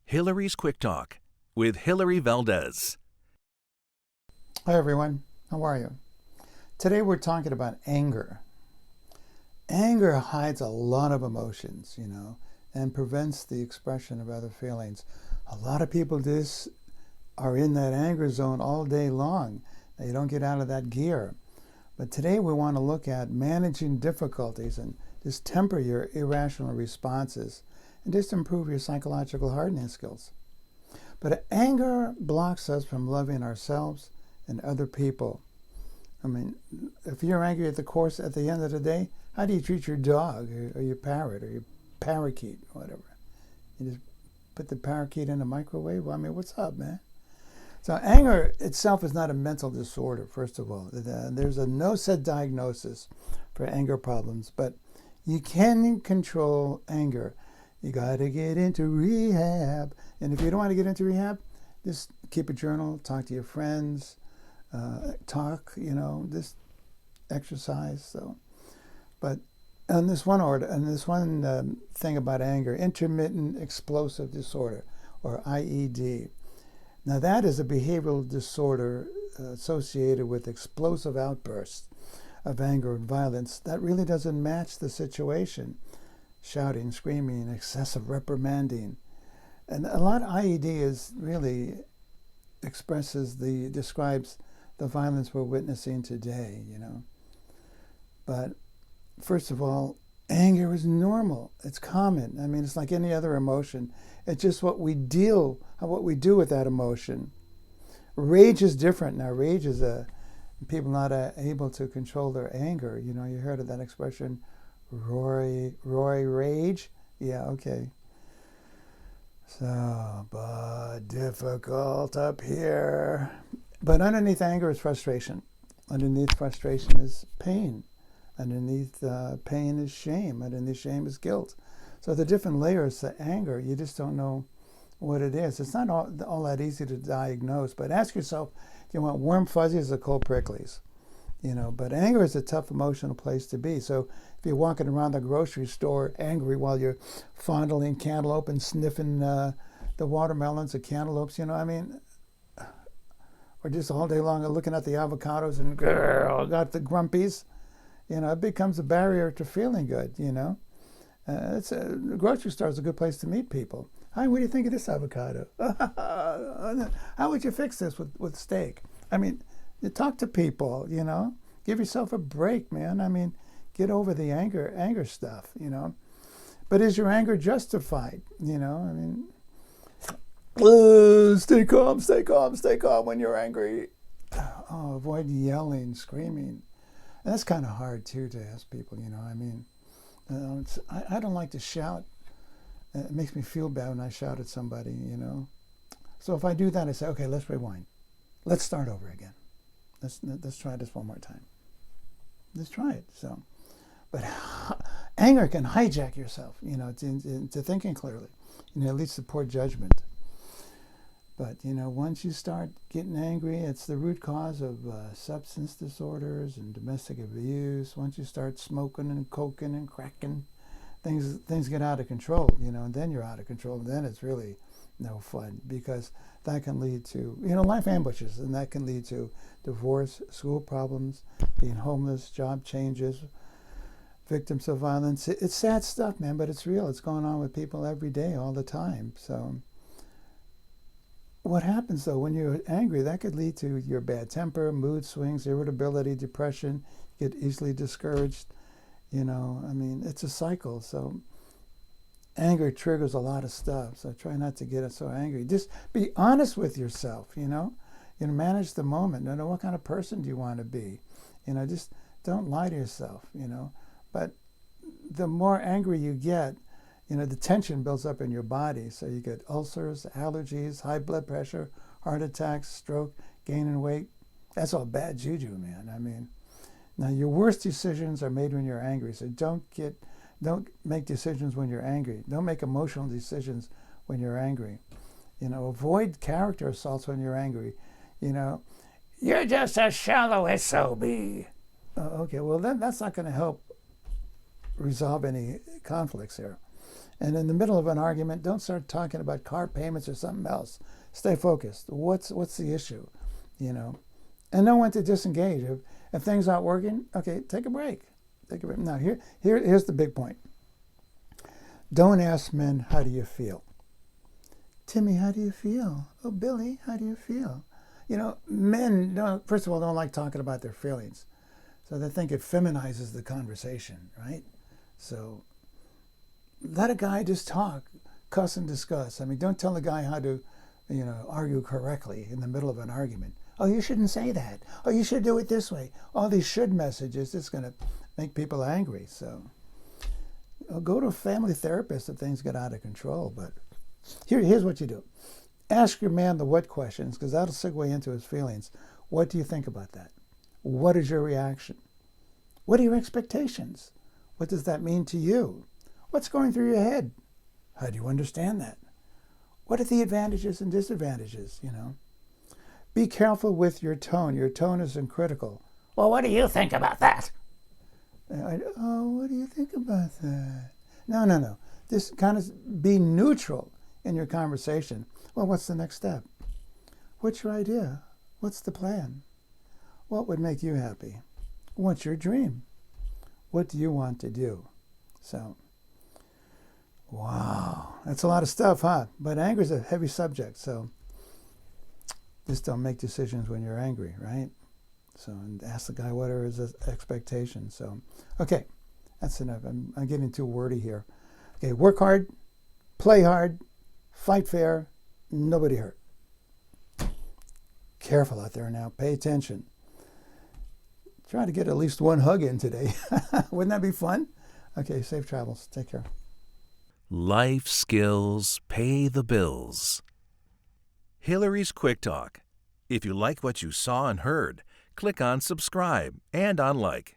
Hilary's Quick Talk with Hilary Valdez. Hi everyone, how are you? Today we're talking about anger. Anger hides a lot of emotions, and prevents the expression of other feelings. A lot of people are in that anger zone all day long. They don't get out of that gear. But today we want to look at managing difficulties and just temper your irrational responses and just improve your psychological hardening skills. But anger blocks us from loving ourselves and other people. I mean, if you're angry at the end of the day, how do you treat your dog or your parrot or your parakeet or whatever? You just put the parakeet in the microwave? Well, I mean, what's up, man? So anger itself is not a mental disorder, first of all. There's no set diagnosis for anger problems, but you can control anger. You got to get into rehab. And if you don't want to get into rehab, just keep a journal, talk to your friends, just exercise. So, but on this one thing about anger, intermittent explosive disorder, or IED. Now that is a behavioral disorder associated with explosive outbursts of anger and violence that really doesn't match the situation. Shouting, screaming, excessive reprimanding. And a lot of IED describes the violence we're witnessing today, But first of all, anger is normal. It's common. I mean, it's like any other emotion. It's just what we do with that emotion. Rage is different. Now, rage is people not able to control their anger. You heard of that expression, Roy rage? Yeah, okay. So, but difficult up here. But underneath anger is frustration. Underneath frustration is pain. Underneath pain is shame. Underneath shame is guilt. So the different layers to anger, you just don't know what it is. It's not all that easy to diagnose, but ask yourself, do you want warm fuzzies or cold pricklies? But anger is a tough emotional place to be. So if you're walking around the grocery store angry while you're fondling cantaloupe and sniffing the watermelons or cantaloupes, or just all day long looking at the avocados and got the grumpies, it becomes a barrier to feeling good, the grocery store is a good place to meet people. Hi, what do you think of this avocado? How would you fix this with steak? I mean, you talk to people, give yourself a break, man. I mean, get over the anger stuff, But is your anger justified? Stay calm when you're angry. Oh, avoid yelling, screaming. And that's kind of hard too to ask people, I don't like to shout. It makes me feel bad when I shout at somebody, So if I do that, I say, okay, let's rewind. Let's start over again. Let's try this one more time. Let's try it. So, but anger can hijack yourself, into thinking clearly. It leads to poor judgment. But, once you start getting angry, it's the root cause of substance disorders and domestic abuse. Once you start smoking and coking and cracking, things get out of control, and then you're out of control. And then it's really no fun, because that can lead to, life ambushes, and that can lead to divorce, school problems, being homeless, job changes, victims of violence. It's sad stuff, man, but it's real. It's going on with people every day, all the time. So what happens, though, when you're angry, that could lead to your bad temper, mood swings, irritability, depression, get easily discouraged. It's a cycle. So anger triggers a lot of stuff. So try not to get so angry. Just be honest with yourself, manage the moment. Know what kind of person do you want to be? Just don't lie to yourself, But the more angry you get, the tension builds up in your body. So you get ulcers, allergies, high blood pressure, heart attacks, stroke, gaining weight. That's all bad juju, man. Now your worst decisions are made when you're angry. So don't make decisions when you're angry. Don't make emotional decisions when you're angry. Avoid character assaults when you're angry. You're just a shallow SOB. Okay, well, that's not going to help resolve any conflicts here. And in the middle of an argument, don't start talking about car payments or something else. Stay focused. What's the issue? You know, and know when to disengage. If things aren't working, okay, take a break. Take a break. Now here's the big point. Don't ask men, how do you feel? Timmy, how do you feel? Oh, Billy, how do you feel? You know, men first of all don't like talking about their feelings, so they think it feminizes the conversation, right? So let a guy just talk, cuss and discuss. I mean, don't tell a guy how to, argue correctly in the middle of an argument. Oh, you shouldn't say that. Oh, you should do it this way. All these should messages, it's going to make people angry. So go to a family therapist if things get out of control. But here's what you do. Ask your man the what questions, because that'll segue into his feelings. What do you think about that? What is your reaction? What are your expectations? What does that mean to you? What's going through your head? How do you understand that? What are the advantages and disadvantages, Be careful with your tone. Your tone is critical. Well, what do you think about that? What do you think about that? No. Just kind of be neutral in your conversation. Well, what's the next step? What's your idea? What's the plan? What would make you happy? What's your dream? What do you want to do? So, wow, that's a lot of stuff, huh? But anger is a heavy subject, so just don't make decisions when you're angry, right? So, and ask the guy what are his expectations. So, okay, that's enough. I'm getting too wordy here. Okay, work hard, play hard, fight fair, nobody hurt. Careful out there now. Pay attention. Try to get at least one hug in today. Wouldn't that be fun? Okay, safe travels. Take care. Life skills pay the bills. Hilary's Quick Talk. If you like what you saw and heard, click on subscribe and on like.